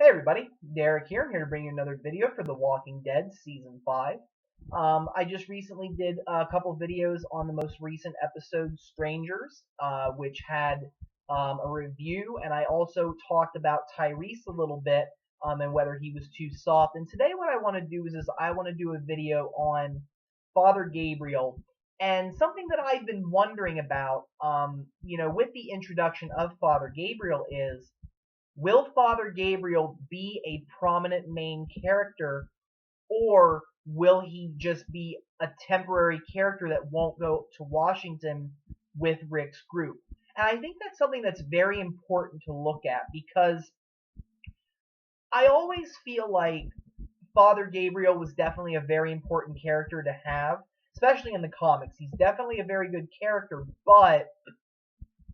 Hey everybody, Derek here. I'm here to bring you another video for The Walking Dead Season 5. I just recently did a couple videos on the most recent episode, Strangers, which had a review, and I also talked about Tyrese a little bit and whether he was too soft. And today what I want to do is I want to do a video on Father Gabriel, and something that I've been wondering about, with the introduction of Father Gabriel is, will Father Gabriel be a prominent main character, or will he just be a temporary character that won't go to Washington with Rick's group? And I think that's something that's very important to look at, because I always feel like Father Gabriel was definitely a very important character to have, especially in the comics. He's definitely a very good character, but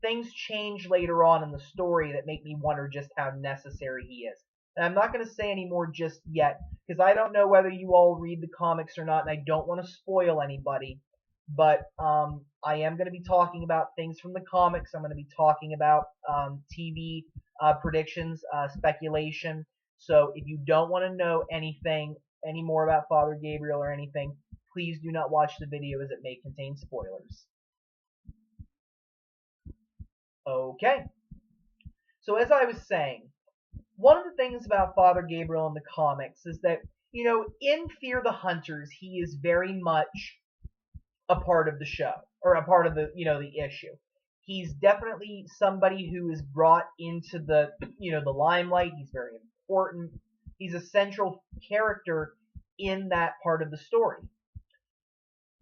things change later on in the story that make me wonder just how necessary he is. And I'm not going to say any more just yet, because I don't know whether you all read the comics or not, and I don't want to spoil anybody. But I am going to be talking about things from the comics. I'm going to be talking about TV predictions, speculation. So if you don't want to know anything any more about Father Gabriel or anything, please do not watch the video, as it may contain spoilers. Okay. So as I was saying, one of the things about Father Gabriel in the comics is that, in Fear the Hunters, he is very much a part of the show, or a part of the issue. He's definitely somebody who is brought into the limelight. He's very important. He's a central character in that part of the story.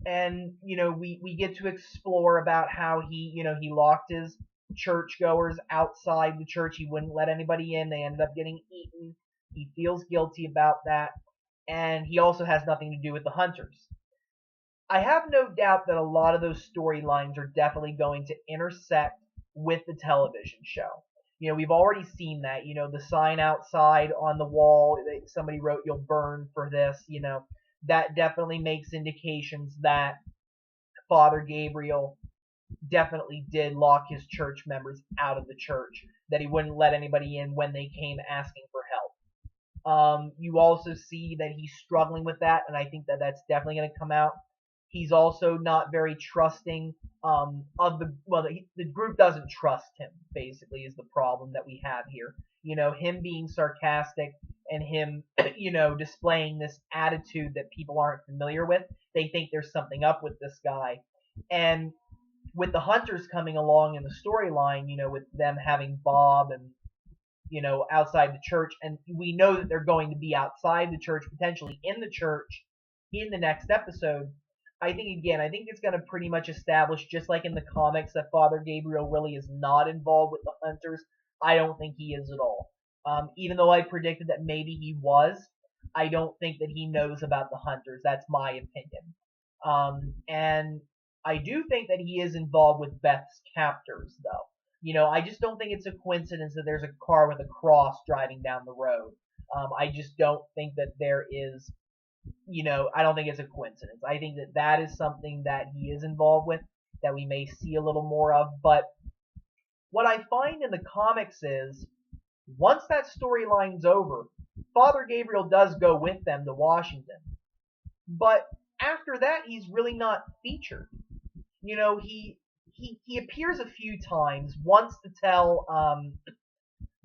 And, we get to explore about how he locked his churchgoers outside the church. He wouldn't let anybody in. They ended up getting eaten. He feels guilty about that. And he also has nothing to do with the hunters. I have no doubt that a lot of those storylines are definitely going to intersect with the television show. We've already seen that. The sign outside on the wall, somebody wrote, "You'll burn for this." That definitely makes indications that Father Gabriel definitely did lock his church members out of the church, that he wouldn't let anybody in when they came asking for help. You also see that he's struggling with that, and I think that that's definitely going to come out. He's also not very trusting of the group doesn't trust him, basically, is the problem that we have here. Him being sarcastic and him, displaying this attitude that people aren't familiar with. They think there's something up with this guy. And with the hunters coming along in the storyline, with them having Bob and, outside the church, and we know that they're going to be outside the church, potentially in the church, in the next episode. I think it's going to pretty much establish, just like in the comics, that Father Gabriel really is not involved with the hunters. I don't think he is at all. Even though I predicted that maybe he was, I don't think that he knows about the hunters. That's my opinion. And I do think that he is involved with Beth's captors, though. I just don't think it's a coincidence that there's a car with a cross driving down the road. I just don't think that there is, I don't think it's a coincidence. I think that that is something that he is involved with, that we may see a little more of. But what I find in the comics is, once that storyline's over, Father Gabriel does go with them to Washington. But after that, he's really not featured. He appears a few times. Once to tell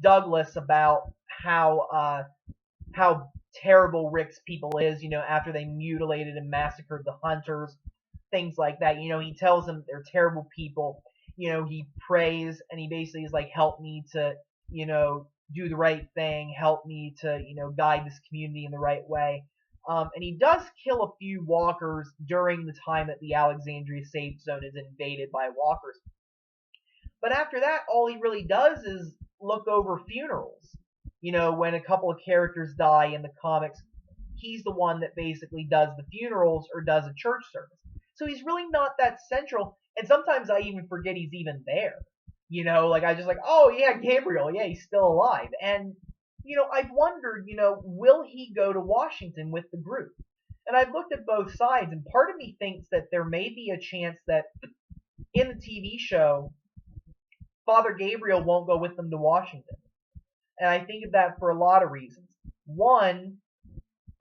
Douglas about how terrible Rick's people is. After they mutilated and massacred the hunters, things like that. He tells them they're terrible people. He prays, and he basically is like, "Help me to do the right thing. Help me to guide this community in the right way." And he does kill a few walkers during the time that the Alexandria safe zone is invaded by walkers. But after that, all he really does is look over funerals. When a couple of characters die in the comics, he's the one that basically does the funerals or does a church service. So he's really not that central, and sometimes I even forget he's even there. I just oh yeah, Gabriel, yeah, he's still alive. And I've wondered, will he go to Washington with the group? And I've looked at both sides, and part of me thinks that there may be a chance that in the TV show, Father Gabriel won't go with them to Washington. And I think of that for a lot of reasons. One,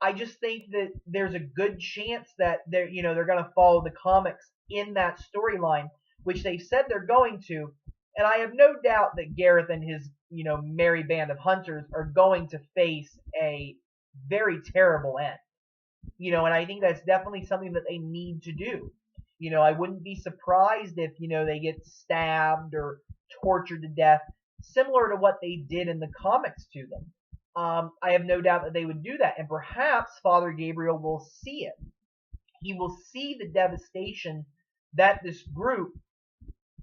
I just think that there's a good chance that they're going to follow the comics in that storyline, which they've said they're going to. And I have no doubt that Gareth and his merry band of hunters are going to face a very terrible end. And I think that's definitely something that they need to do. I wouldn't be surprised if they get stabbed or tortured to death, similar to what they did in the comics to them. I have no doubt that they would do that, and perhaps Father Gabriel will see it. He will see the devastation that this group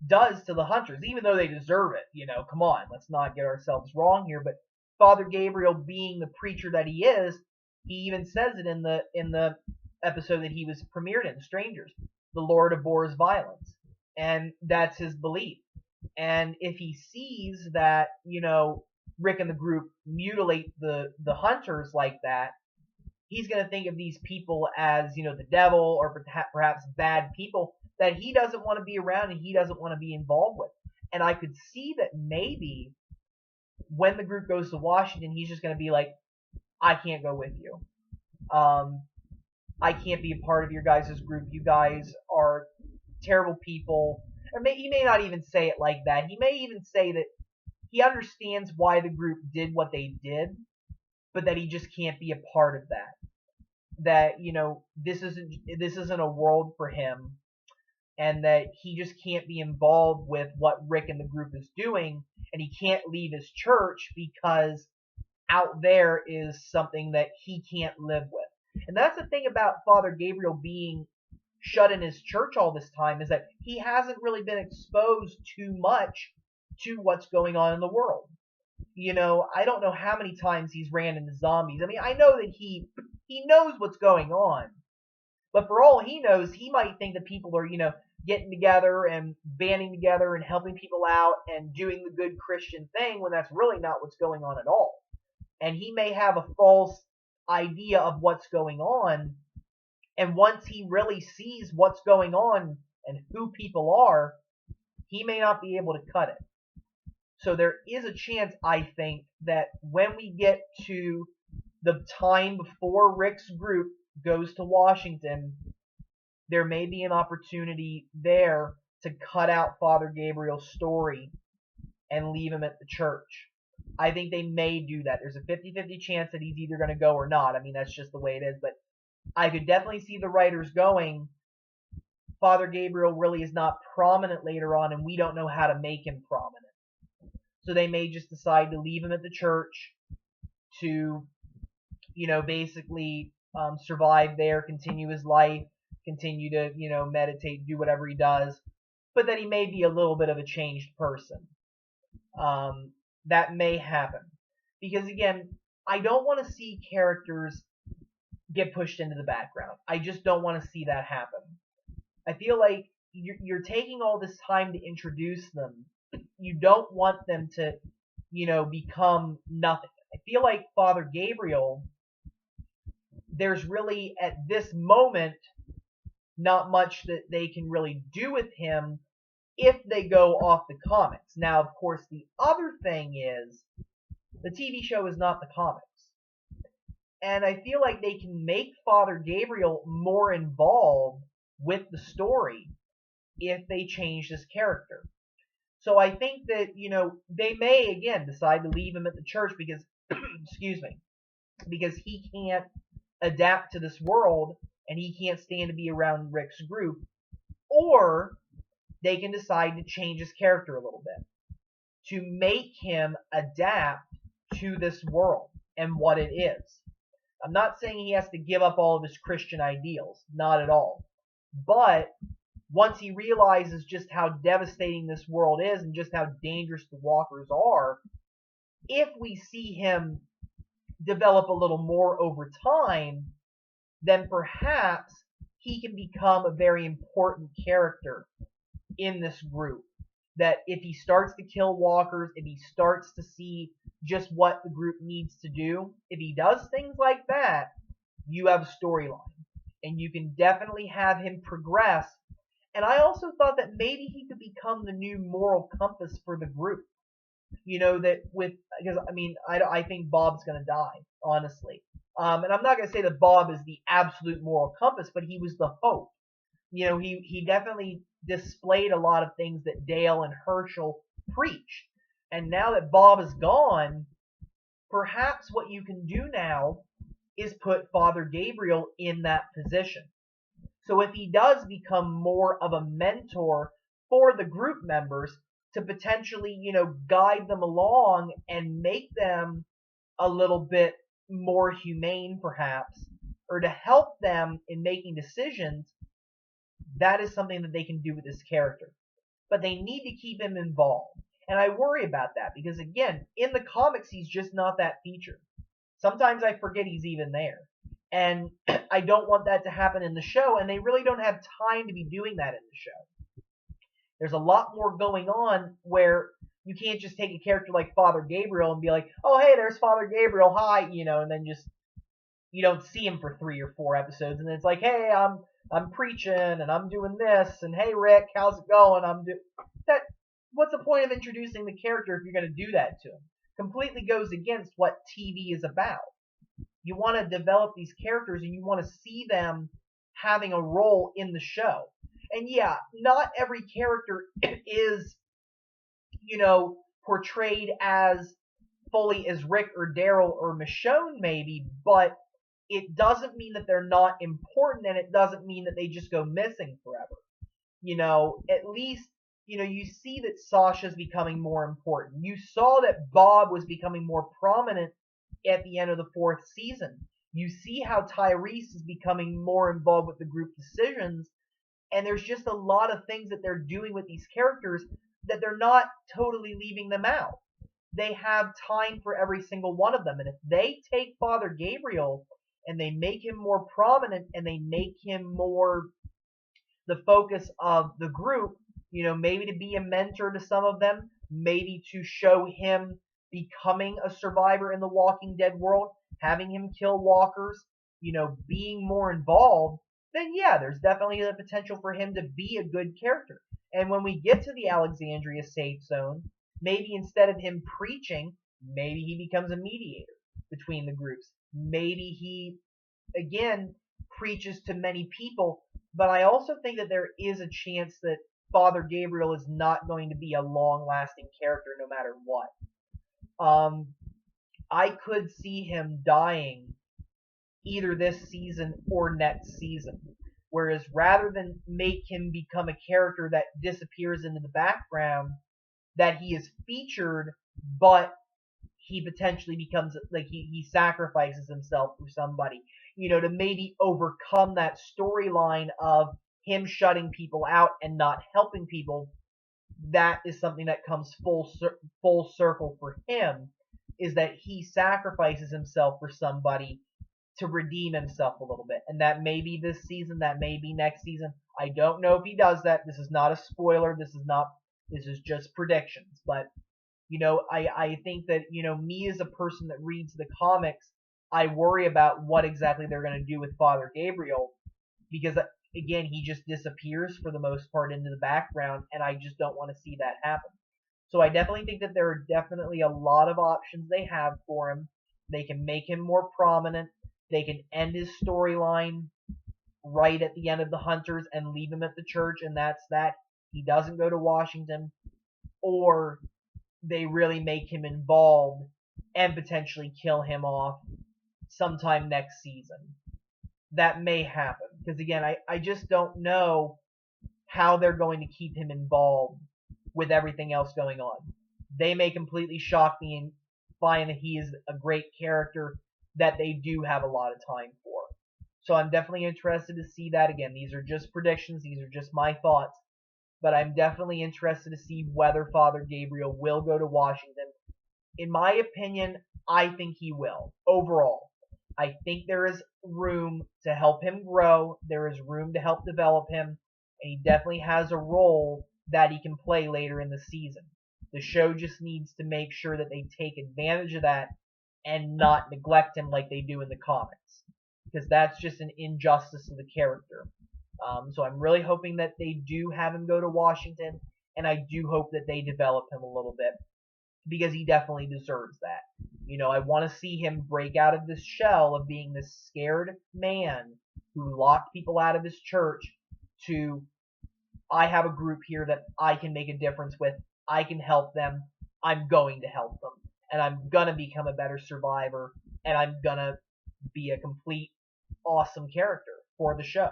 does to the hunters, even though they deserve it. Come on, let's not get ourselves wrong here. But Father Gabriel, being the preacher that he is, he even says it in the episode that he was premiered in, Strangers. The Lord abhors violence, and that's his belief. And if he sees that, Rick and the group mutilate the hunters like that, he's going to think of these people as, the devil, or perhaps bad people that he doesn't want to be around and he doesn't want to be involved with. And I could see that maybe when the group goes to Washington, he's just going to be like, I can't go with you. I can't be a part of your guys' group. You guys are terrible people. Or he may not even say it like that. He may even say that he understands why the group did what they did, but that he just can't be a part of that. That, this isn't a world for him, and that he just can't be involved with what Rick and the group is doing, and he can't leave his church because out there is something that he can't live with. And that's the thing about Father Gabriel being shut in his church all this time, is that he hasn't really been exposed too much to what's going on in the world. I don't know how many times he's ran into zombies. I mean, I know that he knows what's going on, but for all he knows, he might think that people are, getting together and banding together and helping people out and doing the good Christian thing, when that's really not what's going on at all. And he may have a false idea of what's going on, and once he really sees what's going on and who people are, he may not be able to cut it. So there is a chance, I think, that when we get to the time before Rick's group goes to Washington, there may be an opportunity there to cut out Father Gabriel's story and leave him at the church. I think they may do that. There's a 50-50 chance that he's either going to go or not. I mean, that's just the way it is. But I could definitely see the writers going, Father Gabriel really is not prominent later on, and we don't know how to make him prominent. So they may just decide to leave him at the church to, basically survive there, continue his life, continue to, meditate, do whatever he does, but that he may be a little bit of a changed person. That may happen. Because, again, I don't want to see characters get pushed into the background. I just don't want to see that happen. I feel like you're taking all this time to introduce them. You don't want them to, become nothing. I feel like Father Gabriel, there's really, at this moment, not much that they can really do with him if they go off the comics. Now, of course, the other thing is, the TV show is not the comics. And I feel like they can make Father Gabriel more involved with the story if they change this character. So I think that, they may, again, decide to leave him at the church because, excuse me, because he can't adapt to this world and he can't stand to be around Rick's group. Or they can decide to change his character a little bit to make him adapt to this world and what it is. I'm not saying he has to give up all of his Christian ideals, not at all. But once he realizes just how devastating this world is and just how dangerous the walkers are, if we see him develop a little more over time, then perhaps he can become a very important character in this group. That if he starts to kill walkers, if he starts to see just what the group needs to do, if he does things like that, you have a storyline. And you can definitely have him progress. And I also thought that maybe he could become the new moral compass for the group. That with, because I mean, I think Bob's going to die, honestly. And I'm not going to say that Bob is the absolute moral compass, but he was the hope. He definitely displayed a lot of things that Dale and Herschel preached. And now that Bob is gone, perhaps what you can do now is put Father Gabriel in that position. So if he does become more of a mentor for the group members to potentially, guide them along and make them a little bit more humane, perhaps, or to help them in making decisions, that is something that they can do with this character. But they need to keep him involved. And I worry about that because, again, in the comics, he's just not that featured. Sometimes I forget he's even there. And I don't want that to happen in the show, and they really don't have time to be doing that in the show. There's a lot more going on where you can't just take a character like Father Gabriel and be like, oh, hey, there's Father Gabriel, hi, and then just, you don't see him for 3 or 4 episodes, and then it's like, hey, I'm preaching, and I'm doing this, and hey, Rick, how's it going? That. What's the point of introducing the character if you're going to do that to him? Completely goes against what TV is about. You want to develop these characters, and you want to see them having a role in the show. And yeah, not every character is, portrayed as fully as Rick or Daryl or Michonne maybe, but it doesn't mean that they're not important, and it doesn't mean that they just go missing forever. At least, you see that Sasha's becoming more important. You saw that Bob was becoming more prominent at the end of the 4th season. You see how Tyrese is becoming more involved with the group decisions, and there's just a lot of things that they're doing with these characters that they're not totally leaving them out. They have time for every single one of them, and if they take Father Gabriel and they make him more prominent and they make him more the focus of the group, maybe to be a mentor to some of them, maybe to show him becoming a survivor in the Walking Dead world, having him kill walkers, being more involved, then yeah, there's definitely the potential for him to be a good character. And when we get to the Alexandria safe zone, maybe instead of him preaching, maybe he becomes a mediator between the groups. Maybe he, again, preaches to many people, but I also think that there is a chance that Father Gabriel is not going to be a long-lasting character no matter what. I could see him dying either this season or next season. Whereas rather than make him become a character that disappears into the background, that he is featured, but he potentially becomes, like, he sacrifices himself for somebody, to maybe overcome that storyline of him shutting people out and not helping people. That is something that comes full circle for him, is that he sacrifices himself for somebody to redeem himself a little bit. And that may be this season, that may be next season. I don't know if he does that. This is not a spoiler. This is just predictions. But, I think that, me as a person that reads the comics, I worry about what exactly they're going to do with Father Gabriel, because, again, he just disappears for the most part into the background, and I just don't want to see that happen. So I definitely think that there are definitely a lot of options they have for him. They can make him more prominent. They can end his storyline right at the end of the Hunters and leave him at the church, and that's that. He doesn't go to Washington. Or they really make him involved and potentially kill him off sometime next season. That may happen. Because, again, I just don't know how they're going to keep him involved with everything else going on. They may completely shock me and find that he is a great character that they do have a lot of time for. So I'm definitely interested to see that. Again, these are just predictions. These are just my thoughts. But I'm definitely interested to see whether Father Gabriel will go to Washington. In my opinion, I think he will. Overall, I think there is room to help him grow. There is room to help develop him. And he definitely has a role that he can play later in the season. The show just needs to make sure that they take advantage of that and not neglect him like they do in the comics. Because that's just an injustice to the character. So I'm really hoping that they do have him go to Washington, and I do hope that they develop him a little bit. because he definitely deserves that. I want to see him break out of this shell of being this scared man who locked people out of his church to, I have a group here that I can make a difference with. I can help them. I'm going to help them. And I'm going to become a better survivor. And I'm going to be a complete awesome character for the show.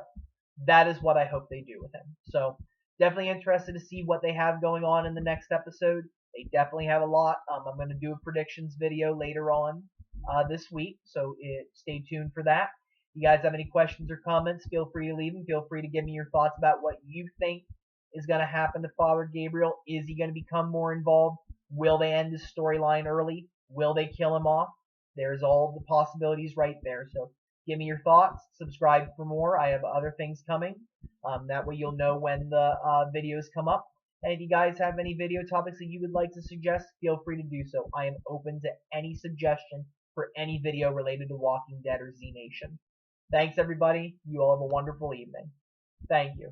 That is what I hope they do with him. So definitely interested to see what they have going on in the next episode. They definitely have a lot. I'm going to do a predictions video later on this week. So stay tuned for that. If you guys have any questions or comments, feel free to leave them. Feel free to give me your thoughts about what you think is going to happen to Father Gabriel. Is he going to become more involved? Will they end his storyline early? Will they kill him off? There's all the possibilities right there. So give me your thoughts. Subscribe for more. I have other things coming. That way you'll know when the videos come up. And if you guys have any video topics that you would like to suggest, feel free to do so. I am open to any suggestion for any video related to Walking Dead or Z Nation. Thanks, everybody. You all have a wonderful evening. Thank you.